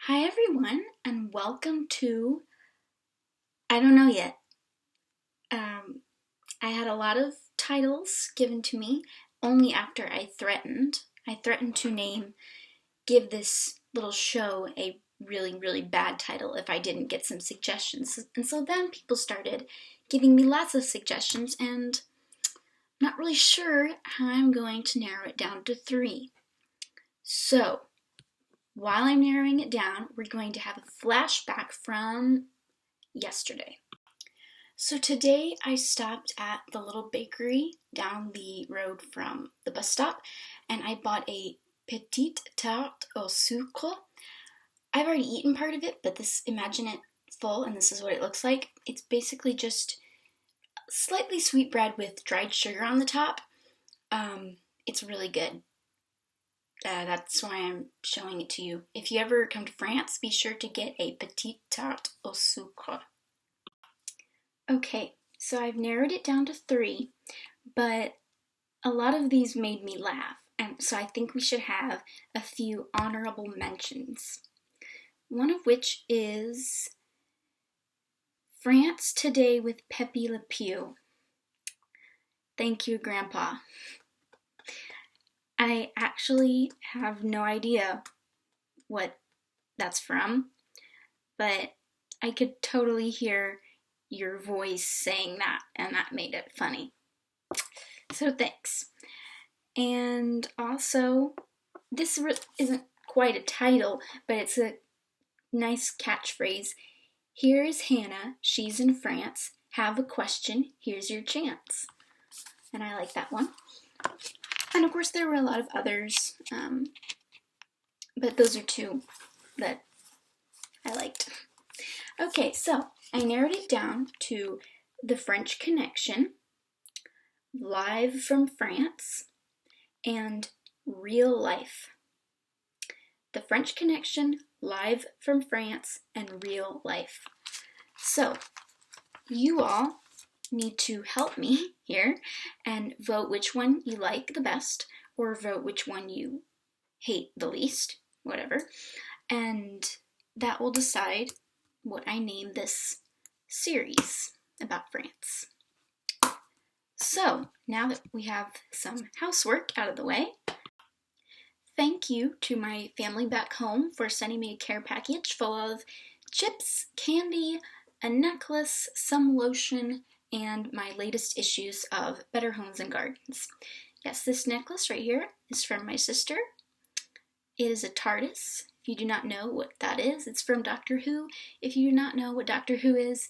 Hi everyone, and welcome to I don't know yet. Um, I had a lot of titles given to me only after I threatened. I threatened to give this little show a really, really bad title if I didn't get some suggestions. And so then people started giving me lots of suggestions, and I'm not really sure how I'm going to narrow it down to 3. So, while I'm narrowing it down, we're going to have a flashback from yesterday. So today I stopped at the little bakery down the road from the bus stop and I bought a petite tarte au sucre. I've already eaten part of it, but imagine it full and this is what it looks like. It's basically just slightly sweet bread with dried sugar on the top. It's really good. That's why I'm showing it to you. If you ever come to France, be sure to get a petite tarte au sucre. Okay, so I've narrowed it down to 3, but a lot of these made me laugh, and so I think we should have a few honorable mentions. One of which is France Today with Pepe Le Pew. Thank you, Grandpa. I actually have no idea what that's from, but I could totally hear your voice saying that, and that made it funny. So thanks. And also, this isn't quite a title, but it's a nice catchphrase. Here is Hannah, she's in France. Have a question, here's your chance. And I like that one. And of course, there were a lot of others, but those are 2 that I liked. Okay, so I narrowed it down to The French Connection, Live from France, and Real Life. The French Connection, Live from France, and Real Life. So, you all need to help me here and vote which one you like the best, or vote which one you hate the least, whatever. And that will decide what I name this series about France. So, now that we have some housework out of the way, thank you to my family back home for sending me a care package full of chips, candy, a necklace, some lotion, and my latest issues of Better Homes and Gardens. Yes, this necklace right here is from my sister. It is a TARDIS. If you do not know what that is, it's from Doctor Who. If you do not know what Doctor Who is,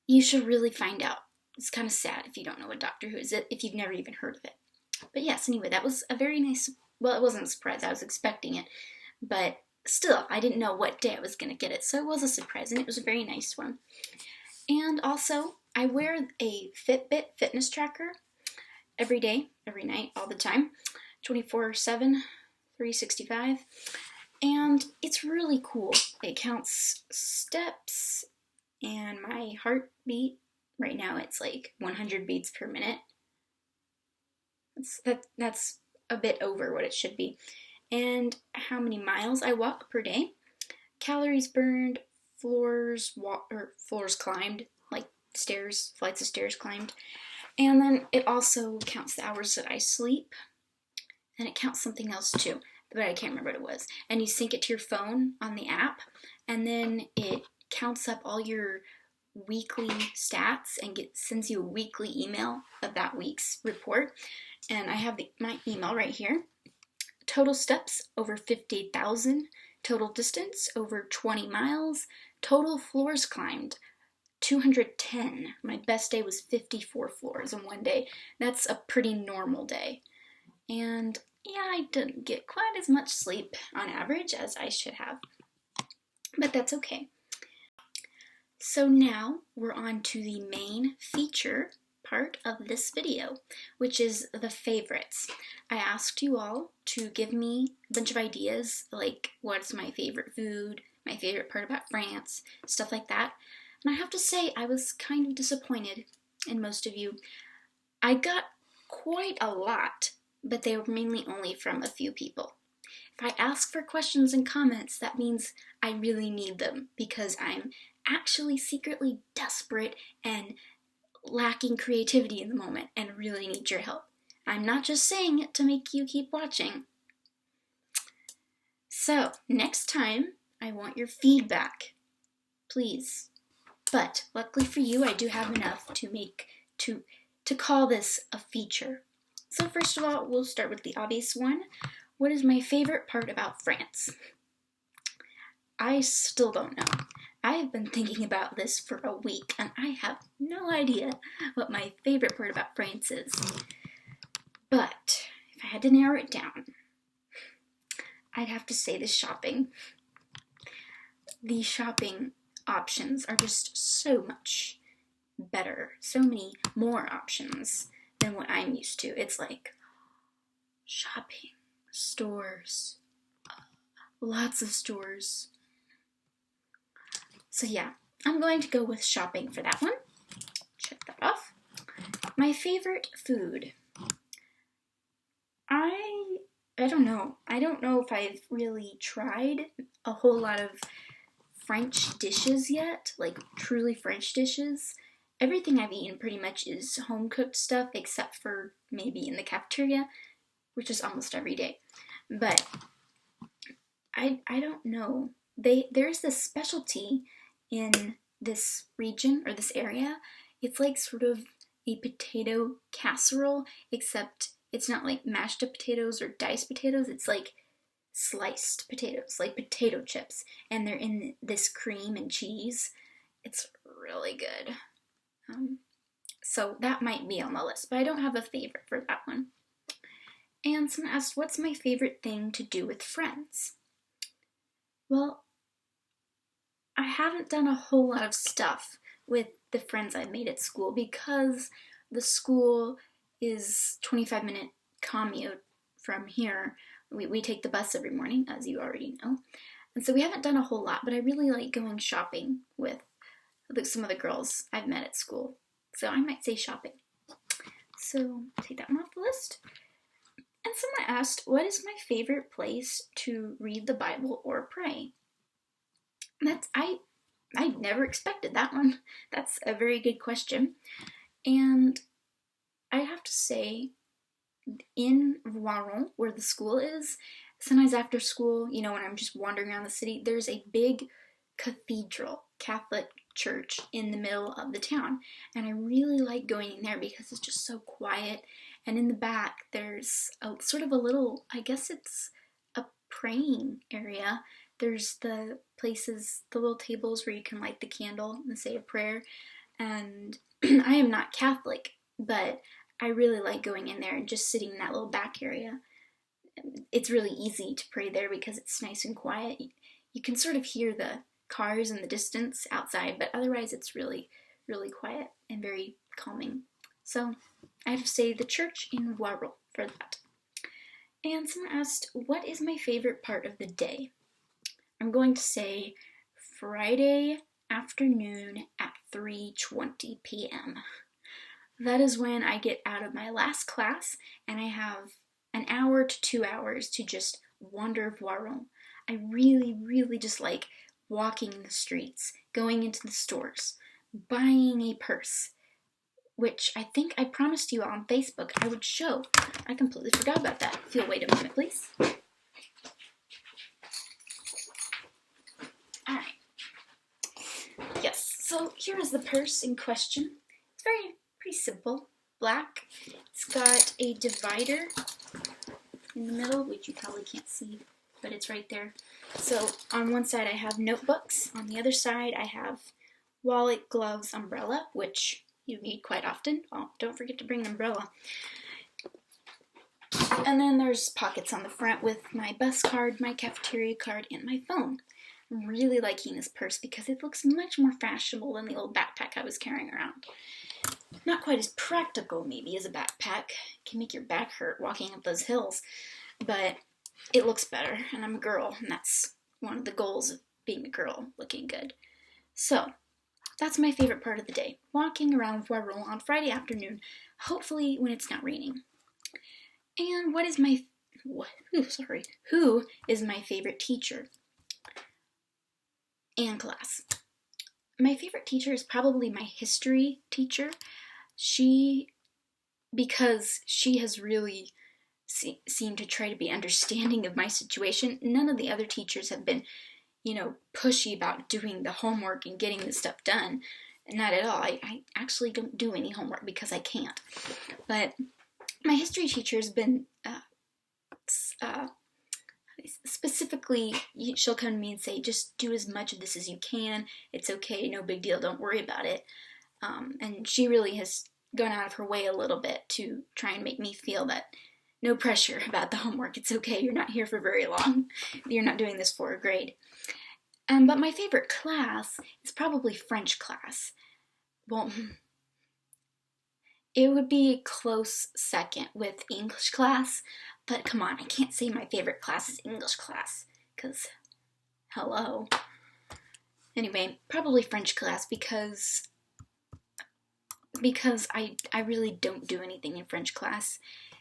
you should really find out. It's kind of sad if you don't know what Doctor Who is, if you've never even heard of it. But yes, anyway, that was a very nice, well, it wasn't a surprise, I was expecting it, but still, I didn't know what day I was going to get it, so it was a surprise, and it was a very nice one. And also, I wear a Fitbit fitness tracker every day, every night, all the time, 24/7, 365, and it's really cool. It counts steps and my heartbeat. Right now it's like 100 beats per minute. That's a bit over what it should be. And how many miles I walk per day, calories burned, floors climbed, like flights of stairs climbed. And then it also counts the hours that I sleep, and it counts something else too, but I can't remember what it was. And you sync it to your phone on the app, and then it counts up all your weekly stats and sends you a weekly email of that week's report. And I have my email right here. Total steps over 58,000, total distance over 20 miles, total floors climbed 210. My best day was 54 floors in one day. That's a pretty normal day. And yeah, I didn't get quite as much sleep on average as I should have, but that's okay. So now we're on to the main feature part of this video, which is the favorites. I asked you all to give me a bunch of ideas, like what's my favorite food, my favorite part about France, stuff like that. And I have to say, I was kind of disappointed in most of you. I got quite a lot, but they were mainly only from a few people. If I ask for questions and comments, that means I really need them because I'm actually secretly desperate and lacking creativity in the moment and really need your help. I'm not just saying it to make you keep watching. So, next time, I want your feedback. Please. But, luckily for you, I do have enough to call this a feature. So first of all, we'll start with the obvious one. What is my favorite part about France? I still don't know. I have been thinking about this for a week, and I have no idea what my favorite part about France is. But, if I had to narrow it down, I'd have to say the shopping. The shopping options are just so much better, so many more options than what I'm used to. It's like shopping, stores, lots of stores. So yeah, I'm going to go with shopping for that one. Check that off. My favorite food. I don't know. I don't know if I've really tried a whole lot of French dishes yet, like truly French dishes. Everything I've eaten pretty much is home-cooked stuff, except for maybe in the cafeteria, which is almost every day. But I don't know. There's this specialty in this region, or this area. It's like sort of a potato casserole, except it's not like mashed up potatoes or diced potatoes. It's like sliced potatoes, like potato chips, and they're in this cream and cheese. It's really good. So that might be on the list, but I don't have a favorite for that one. And someone asked, what's my favorite thing to do with friends? Well, I haven't done a whole lot of stuff with the friends I've made at school because the school is 25-minute commute from here. We take the bus every morning, as you already know. And so we haven't done a whole lot, but I really like going shopping with some of the girls I've met at school. So I might say shopping. So take that one off the list. And someone asked, what is my favorite place to read the Bible or pray? I never expected that one. That's a very good question. And I have to say, in Voiron, where the school is, sometimes after school, when I'm just wandering around the city, there's a big cathedral, Catholic church in the middle of the town. And I really like going in there because it's just so quiet. And in the back, there's sort of a little, I guess it's a praying area. There's the places, the little tables where you can light the candle and say a prayer. And I am not Catholic, but I really like going in there and just sitting in that little back area. It's really easy to pray there because it's nice and quiet. You can sort of hear the cars in the distance outside, but otherwise it's really, really quiet and very calming. So I have to say the church in Voiron for that. And someone asked, what is my favorite part of the day? I'm going to say Friday afternoon at 3:20 p.m. That is when I get out of my last class and I have an hour to 2 hours to just wander Voiron. I really, really just like walking the streets, going into the stores, buying a purse, which I think I promised you on Facebook I would show. I completely forgot about that. If you'll wait a moment, please. Alright. Yes, so here is the purse in question. It's pretty simple. Black. It's got a divider in the middle, which you probably can't see, but it's right there. So on one side I have notebooks. On the other side I have wallet, gloves, umbrella, which you need quite often. Oh, don't forget to bring an umbrella. And then there's pockets on the front with my bus card, my cafeteria card, and my phone. I'm really liking this purse because it looks much more fashionable than the old backpack I was carrying around. Not quite as practical, maybe, as a backpack. It can make your back hurt walking up those hills. But it looks better, and I'm a girl, and that's one of the goals of being a girl, looking good. So, that's my favorite part of the day. Walking around Voiron on Friday afternoon, hopefully when it's not raining. And what is my Who is my favorite teacher and class? My favorite teacher is probably my history teacher. Because she has really seemed to try to be understanding of my situation. None of the other teachers have been, pushy about doing the homework and getting the stuff done. Not at all. I actually don't do any homework because I can't. But my history teacher has been specifically, she'll come to me and say, just do as much of this as you can. It's okay, no big deal, don't worry about it. And she really has gone out of her way a little bit to try and make me feel that no pressure about the homework. It's okay, you're not here for very long. You're not doing this for a grade. But my favorite class is probably French class. Well, it would be a close second with English class, but come on, I can't say my favorite class is English class, because, hello. Anyway, probably French class because I really don't do anything in French class.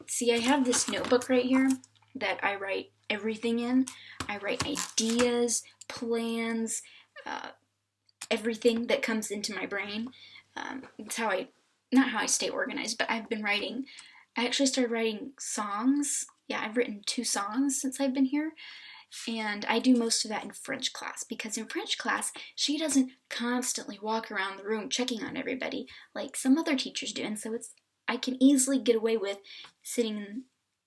See, I have this notebook right here that I write everything in. I write ideas, plans, everything that comes into my brain. It's not how I stay organized, but I've been writing. I actually started writing songs. Yeah, I've written 2 songs since I've been here. And I do most of that in French class, because in French class, she doesn't constantly walk around the room checking on everybody like some other teachers do. And so I can easily get away with sitting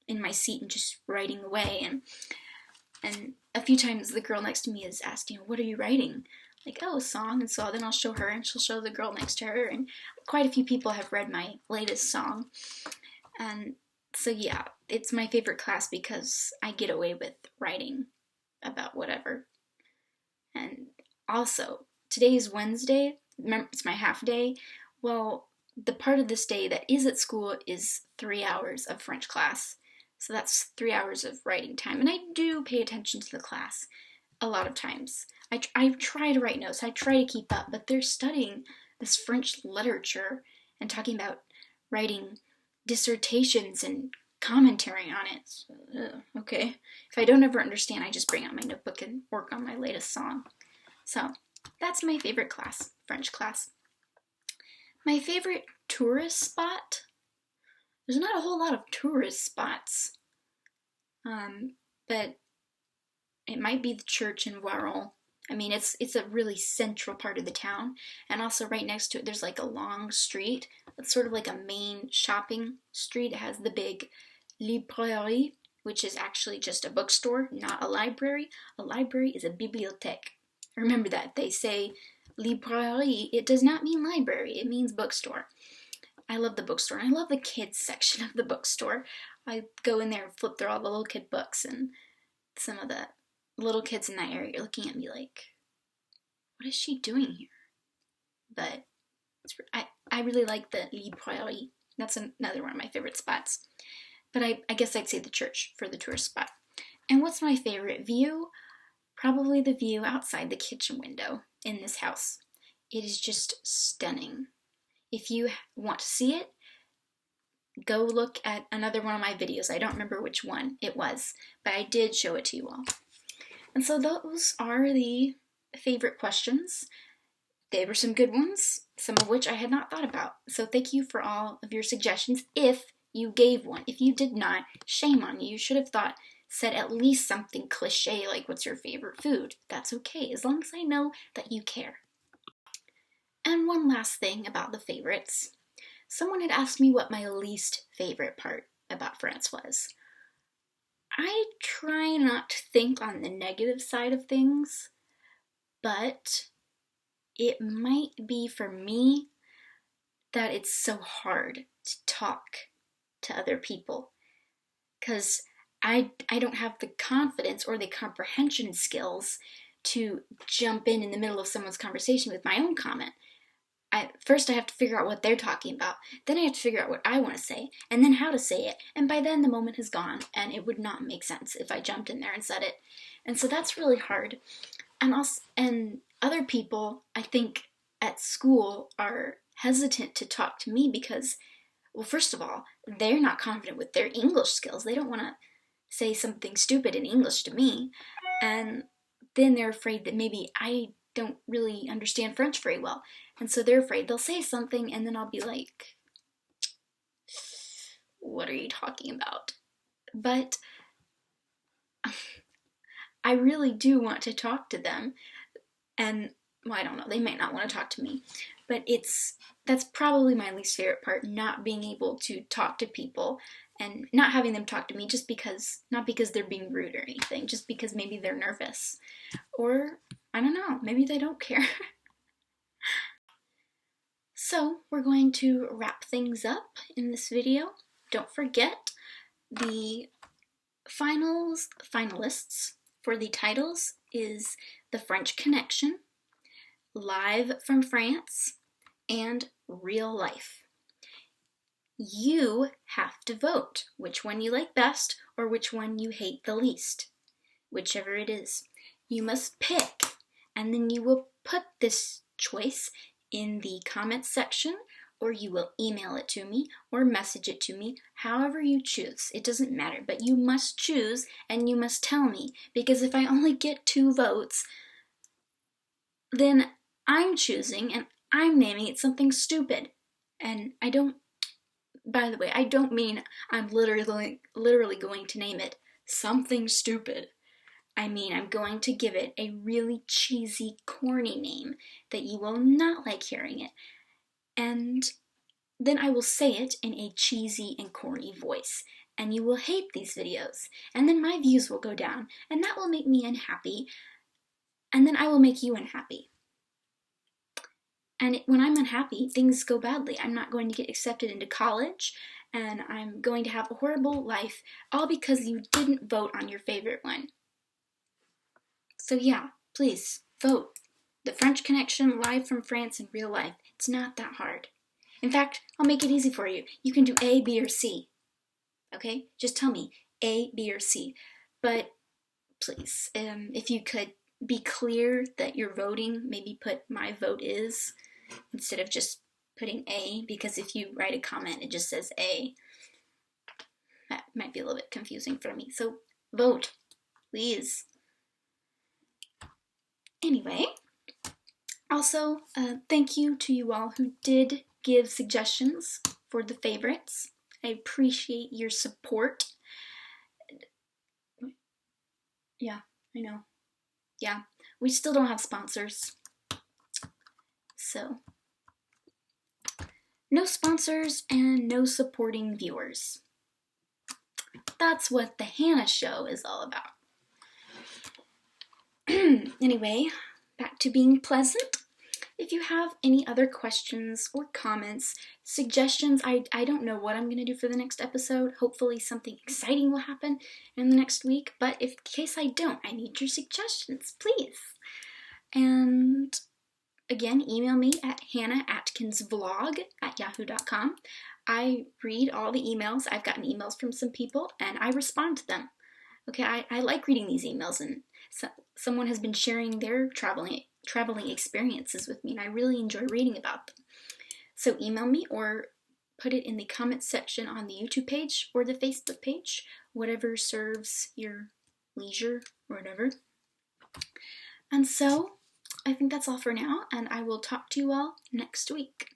in my seat and just writing away. And a few times the girl next to me has asked, what are you writing? Like, oh, a song. And so then I'll show her and she'll show the girl next to her. And quite a few people have read my latest song. And so yeah, it's my favorite class because I get away with writing about whatever. And also, today is Wednesday. Remember, it's my half day. Well, the part of this day that is at school is 3 hours of French class. So that's 3 hours of writing time. And I do pay attention to the class a lot of times. I try to write notes. I try to keep up. But they're studying this French literature and talking about writing dissertations and commentary on it. So, okay. If I don't ever understand, I just bring out my notebook and work on my latest song. So that's my favorite class, French class. My favorite tourist spot? There's not a whole lot of tourist spots. But it might be the church in Voiron. I mean, it's a really central part of the town. And also right next to it, there's like a long street. It's sort of like a main shopping street. It has the big librairie, which is actually just a bookstore, not a library. A library is a bibliothèque. Remember that. They say librairie. It does not mean library. It means bookstore. I love the bookstore. I love the kids section of the bookstore. I go in there and flip through all the little kid books, and some of the little kids in that area are looking at me like, what is she doing here? But I really like the librairie. That's another one of my favorite spots. But I guess I'd say the church for the tourist spot. And what's my favorite view? Probably the view outside the kitchen window in this house. It is just stunning. If you want to see it, go look at another one of my videos. I don't remember which one it was, but I did show it to you all. And so those are the favorite questions. They were some good ones, some of which I had not thought about. So thank you for all of your suggestions if you gave one. If you did not, shame on you. You should have said at least something cliche like, what's your favorite food? That's okay, as long as I know that you care. And one last thing about the favorites. Someone had asked me what my least favorite part about France was. I try not to think on the negative side of things, but it might be for me that it's so hard to talk to other people, because I don't have the confidence or the comprehension skills to jump in the middle of someone's conversation with my own comment. First I have to figure out what they're talking about, then I have to figure out what I want to say, and then how to say it, and by then the moment has gone, and it would not make sense if I jumped in there and said it. And so that's really hard. And other people, I think, at school are hesitant to talk to me because, well, first of all, they're not confident with their English skills. They don't want to say something stupid in English to me, and then they're afraid that maybe I don't really understand French very well. And so they're afraid they'll say something and then I'll be like, what are you talking about? But I really do want to talk to them. And, well, I don't know, they might not want to talk to me. But that's probably my least favorite part, not being able to talk to people and not having them talk to me just because, not because they're being rude or anything, just because maybe they're nervous. Or, I don't know, maybe they don't care. So, we're going to wrap things up in this video. Don't forget, the finalists for the titles is The French Connection, Live from France, and Real Life. You have to vote which one you like best or which one you hate the least. Whichever it is. You must pick, and then you will put this choice in the comments section, or you will email it to me or message it to me, however you choose. It doesn't matter, but you must choose and you must tell me, because if I only get 2 votes, then I'm choosing and I'm naming it something stupid. And I don't, by the way, I don't mean I'm literally going to name it something stupid. I mean, I'm going to give it a really cheesy, corny name that you will not like hearing it. And then I will say it in a cheesy and corny voice. And you will hate these videos. And then my views will go down. And that will make me unhappy. And then I will make you unhappy. And when I'm unhappy, things go badly. I'm not going to get accepted into college. And I'm going to have a horrible life. All because you didn't vote on your favorite one. So yeah, please, vote. The French Connection, Live from France, and Real Life. It's not that hard. In fact, I'll make it easy for you. You can do A, B, or C. Okay? Just tell me A, B, or C. But please, if you could be clear that you're voting, maybe put my vote is instead of just putting A, because if you write a comment, it just says A. That might be a little bit confusing for me. So vote, please. Anyway, also, thank you to you all who did give suggestions for the favorites. I appreciate your support. Yeah, I know. Yeah, we still don't have sponsors. So, no sponsors and no supporting viewers. That's what the Hannah Show is all about. Anyway, back to being pleasant. If you have any other questions or comments, suggestions, I don't know what I'm going to do for the next episode. Hopefully something exciting will happen in the next week, but in case I don't, I need your suggestions, please. And again, email me at hannahAtkinsvlog@yahoo.com. I read all the emails. I've gotten emails from some people, and I respond to them. Okay, I like reading these emails, and someone has been sharing their traveling experiences with me, and I really enjoy reading about them. So email me or put it in the comments section on the YouTube page or the Facebook page, whatever serves your leisure or whatever. And so, I think that's all for now, and I will talk to you all next week.